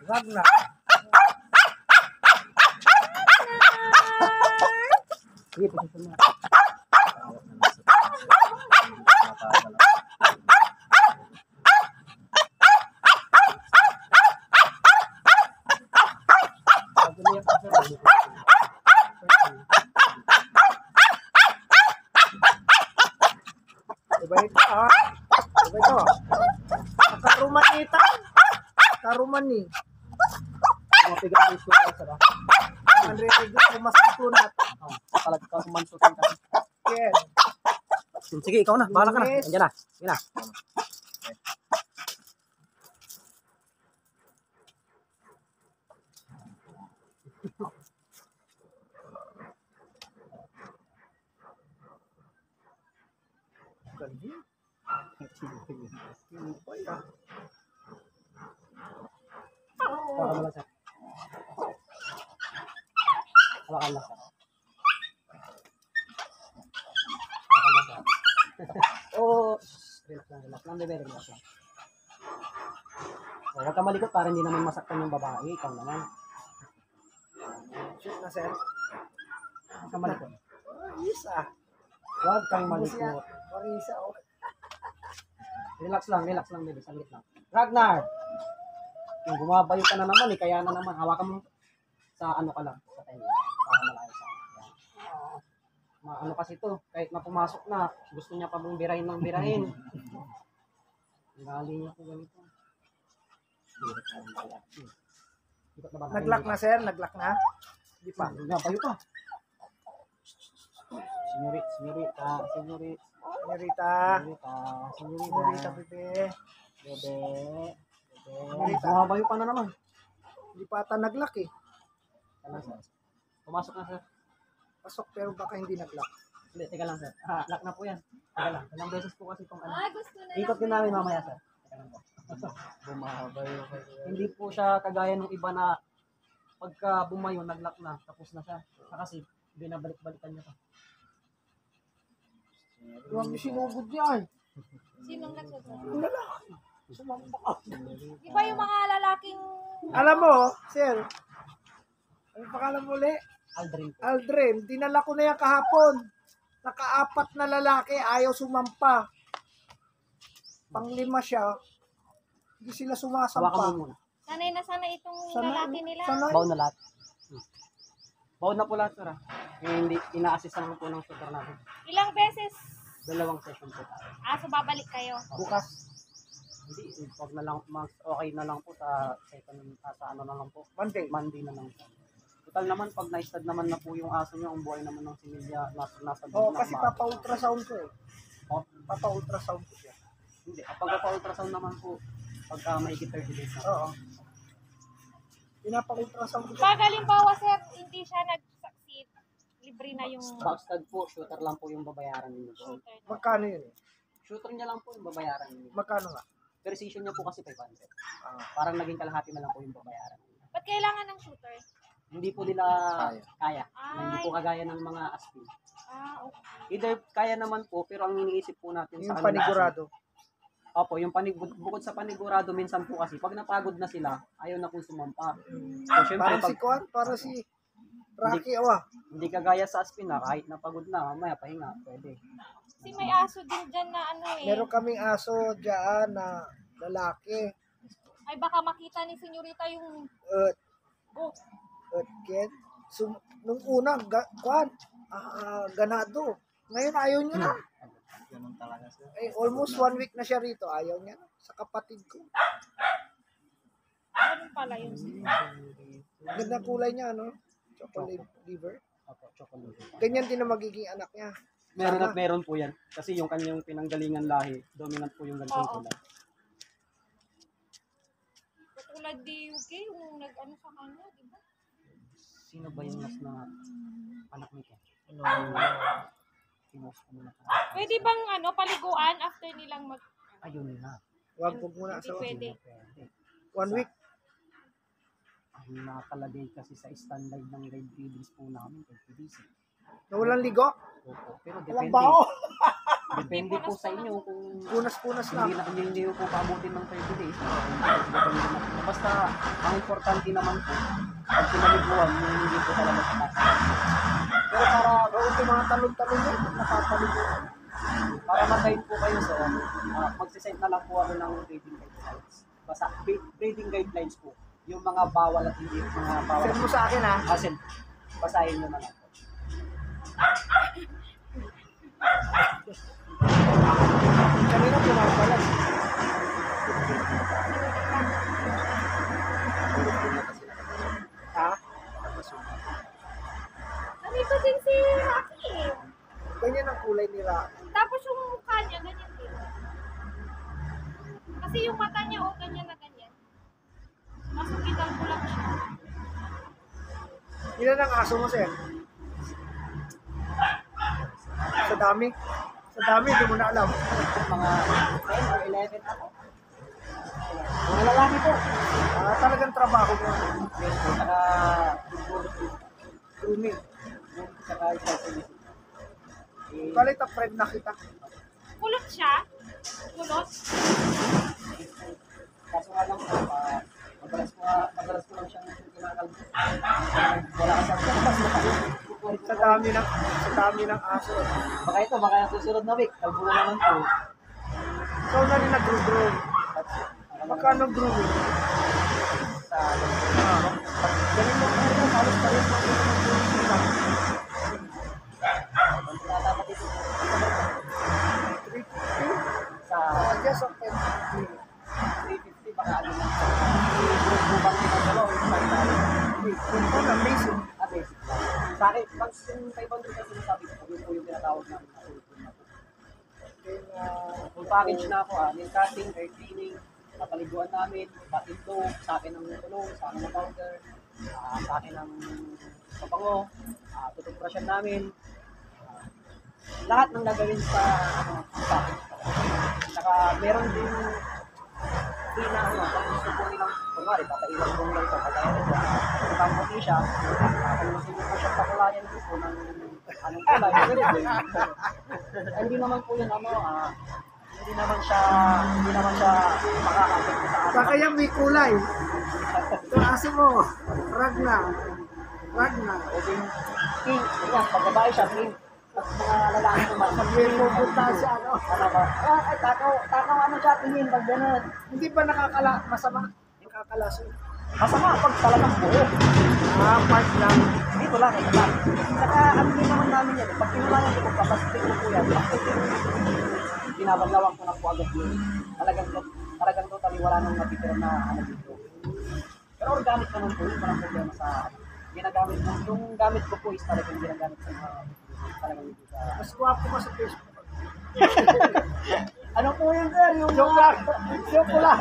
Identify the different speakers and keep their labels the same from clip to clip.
Speaker 1: Ragnar.
Speaker 2: Sige, position mo.
Speaker 1: Diba ito ah? Diba ito? Karumanita. Karumani.
Speaker 2: Mapigang ang issue ko sa
Speaker 1: Manririgo kung masuntunat.
Speaker 2: talaga ka kumansutin ka.
Speaker 1: Yes.
Speaker 2: Sige, ikaw na. Bahala ka na. Andiyan na. Sige na.
Speaker 1: Ganda. Tinupay ah.
Speaker 2: Hawakan mo lang, sir. Hawakan lang, sir. Hawakan lang, sir. Oh, relax lang, relax lang. Bebe, relax lang. Oh, huwag ka malikot para hindi naman masaktan yung babae. Ikaw naman.
Speaker 1: Shoot na sir.
Speaker 2: Huwag ka malikot.
Speaker 1: Isa.
Speaker 2: Huwag kang malikot.
Speaker 1: Marisa oh.
Speaker 2: Relax lang, bebe. Saglit lang. Ragnar! Yung bumabayo ka na naman, kaya na naman. Hawakan mo sa ano ka lang, sa tenga. Para malayo sa ano kasi to, kahit na pumasok na, gusto niya pa mong birahin ng birahin. Gali niya po ganito. Ikot na ba?
Speaker 1: Naglock na sir, naglock na. Di pa.
Speaker 2: Bayo pa. Senyorita.
Speaker 1: Senyorita.
Speaker 2: Senyorita.
Speaker 1: Senyorita bebe.
Speaker 2: Bebe.
Speaker 1: Senyorita.
Speaker 2: Bumabayo pa na naman.
Speaker 1: Hindi pa ata naglock eh.
Speaker 2: Tala, sir. Pumasok na, sir.
Speaker 1: Pasok pero baka hindi naglock.
Speaker 2: Hindi, teka lang, sir. Lock na po yan. Teka lang. Ilang beses po kasi itong ano.
Speaker 3: Gusto na
Speaker 2: Ikot din namin mamaya, sir. Teka lang po.
Speaker 1: Bumabayo pa.
Speaker 2: Hindi po siya kagaya ng iba na pagka bumayo, nag-lock na. Tapos na siya. Kasi binabalik-balikan niya pa.
Speaker 1: Huwag niyo sinugod yan.
Speaker 3: Sinong nagsasabi?
Speaker 1: Ang lalaki. Sumamba.
Speaker 3: Di ba yung mga lalaking...
Speaker 1: Alam mo, sir. Ano pangalan mo ulit?
Speaker 2: Aldrin po.
Speaker 1: Aldrin, dinala ko na yan kahapon. Nakaapat na lalaki, ayaw sumampa. Panglima siya, hindi sila
Speaker 2: Hawakan
Speaker 1: sumasampa.
Speaker 2: mo muna.
Speaker 3: Sanay na sanay itong
Speaker 1: Sanay,
Speaker 3: lalaki nila.
Speaker 1: sanay.
Speaker 2: Baon na lahat. Baon na po lahat, sir. Yung hindi, ina-assist naman po ng shooter natin.
Speaker 3: Ilang beses?
Speaker 2: 2 session po tayo.
Speaker 3: So babalik kayo.
Speaker 1: Bukas.
Speaker 2: Hindi, wag na lang, okay na lang po sa second, sa ano na lang po.
Speaker 1: Monday.
Speaker 2: Monday na lang. Total naman, pag na-stud naman na po yung aso niya, ang buhay naman ng similya, nasa
Speaker 1: Oo,
Speaker 2: na
Speaker 1: kasi papa-ultrasound ko eh.
Speaker 2: Oh,
Speaker 1: Papa-ultrasound ko siya.
Speaker 2: hindi, pag pa-ultrasound naman po, pagka may 30 days na.
Speaker 1: Oo. Pinapa-ultrasound ko siya.
Speaker 3: Pag halimbawa sir, hindi siya nag-succeed, libre na yung
Speaker 2: Backstud po, shooter lang po yung babayaran ninyo.
Speaker 3: shooter.
Speaker 1: Magkano yun eh?
Speaker 2: Shooter niya lang po yung babayaran ninyo.
Speaker 1: Magkano nga?
Speaker 2: Precision niya po kasi 500.
Speaker 1: Ah,
Speaker 2: Parang naging kalahati na lang po yung babayaran.
Speaker 3: Ba't kailangan ng shooter?
Speaker 2: Hindi po nila kaya. Hindi po kagaya ng mga aspin.
Speaker 3: Okay.
Speaker 2: Either kaya naman po, pero ang iniisip po natin
Speaker 1: yung
Speaker 2: sa
Speaker 1: panigurado.
Speaker 2: Opo, yung bukod sa panigurado, minsan po kasi, pag napagod na sila, ayaw na kung sumampa. So, syempre,
Speaker 1: Parang si Kwan, parang si Rocky Awa.
Speaker 2: hindi kagaya sa aspin na, kahit napagod na, mamaya pahinga, pwede.
Speaker 3: Kasi may aso din dyan na ano eh.
Speaker 1: Meron kaming aso dyan na lalaki.
Speaker 3: Ay baka makita ni senyorita yung... Oh,
Speaker 1: Kid. So, nung una, Kwan, ganado. Ngayon ayaw niya na.
Speaker 2: Ganun talaga sir.
Speaker 1: Eh, almost 1 week na siya rito. Ayaw niya na. Sa kapatid ko.
Speaker 3: ganun pala yun.
Speaker 1: Ganda kulay niya, no? Chocolate liver.
Speaker 2: Opo, chocolate.
Speaker 1: Ganyan din ang magiging anak niya.
Speaker 2: Meron at meron po yan. Kasi yung kanyang pinanggalingan lahi, dominant po yung ganitong
Speaker 3: Oo.
Speaker 2: kulay.
Speaker 3: Katulad di UK, yung nag-ano sa kanya, di ba?
Speaker 2: Sino ba yung last na anak nito? Pinost ko muna.
Speaker 3: Pwede bang ano, paliguan after nilang mag...
Speaker 2: Ayun na.
Speaker 1: Huwag muna.
Speaker 3: Hindi
Speaker 1: So,
Speaker 3: pwede.
Speaker 1: 1 week.
Speaker 2: Ang nakalagay kasi sa standard ng guide readings po namin, 20 days.
Speaker 1: Na walang ligo.
Speaker 2: Opo. Pero
Speaker 1: Walang
Speaker 2: depende.
Speaker 1: bao.
Speaker 2: Depende po sa inyo kung
Speaker 1: Punas-punas lang.
Speaker 2: hindi po paabutin ng 30 days. Basta, ang importante naman po, pag pinaliguan, yung hindi po talaga sa
Speaker 1: Pero para bawat yung mga talon-talon yun, napapaliguan.
Speaker 2: para ma-guide po kayo sir, magsisend na lang po ako ng breeding guidelines. Basta breeding guidelines po. Yung mga bawal at hindi mga bawal.
Speaker 1: Send mo sa akin ha.
Speaker 2: Asin, basahin nyo na lang po.
Speaker 1: Kanina pumapalag. Ha?
Speaker 3: Nandito din si Rocky eh.
Speaker 1: Ganyan ang kulay ni Rocky.
Speaker 3: Tapos yung mukha niya, ganyan din. Kasi yung mata niya, oh, ganyan na ganyan. Masukitan ko lang siya.
Speaker 1: Ilan ang aso mo, sir? Sa dami? Sa dami, hindi mo na alam.
Speaker 2: Mga 10 or 11 ako. Mga lalaki po.
Speaker 1: Talagang trabaho mo.
Speaker 2: Yes po, saka
Speaker 1: Grooming.
Speaker 2: saka isa.
Speaker 1: Kalit ang friend na kita.
Speaker 3: Kulot siya. Kulot.
Speaker 2: Kaso nga lang po, madalas ko lang siyang kinakalbo. Wala ka sa
Speaker 1: Sa dami ng aso.
Speaker 2: Baka yung susunod na week, kalbo na naman po.
Speaker 1: Ikaw na rin nag-groom. Magkano grooming?
Speaker 2: Sa ganun lang po, halos pa rin po. Ang tinatama dito sa
Speaker 1: Just of 10.
Speaker 2: 350, baka ano lang. Bubang din ang dalaw, yung pagkali.
Speaker 1: Ito na basic.
Speaker 2: Basic. Sa akin, pag yung 500 kasi sinasabi ko, yun po yung tinatawag namin na full na po. Full package na ako, nail cutting, hair cleaning, napaliguan namin, patindo, sa akin ng tulong, sa akin ng powder, sa akin ng pabango, tutupbrushan namin. Lahat ng gagawin sa package. Saka meron din free na kung gusto po nilang, kunwari, papailang po lang ito, kagaya nito, kung ang puti siya, kung gusto nyo po siya pakulayan po ng anong kulay, hindi naman po yun, hindi naman siya makakapit sa atin.
Speaker 1: Baka yan may kulay. Ito aso mo. Ragna.
Speaker 2: O din, pink, yan, pag babae siya, pink. Pag mga lalaki naman,
Speaker 1: Pag may pupunta siya, ano.
Speaker 2: ano ba? Takaw ano siya, tingin, pag gano'n.
Speaker 1: Hindi ba masama? Nakakalaso.
Speaker 2: Masama pag talagang buo.
Speaker 1: Part lang.
Speaker 2: Dito lang, ito lang. Saka ano din naman namin yan, pag pinulayan ko, papastik ko po yan, binabaglawan ko na po agad yun. Talagang totally wala nang natitira na ano dito. Pero organic naman po, yun parang problema sa ginagamit mo. Yung gamit ko po is talagang ginagamit sa mga talagang dito sa...
Speaker 1: Mas guwapo ka sa Facebook.
Speaker 2: Ano po yun, sir? Yung
Speaker 1: Joke lang.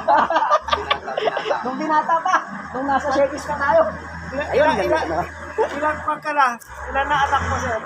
Speaker 2: nung binata pa, nung nasa shakers pa tayo.
Speaker 1: Ilan pa ka na? Ilan na anak mo, sir?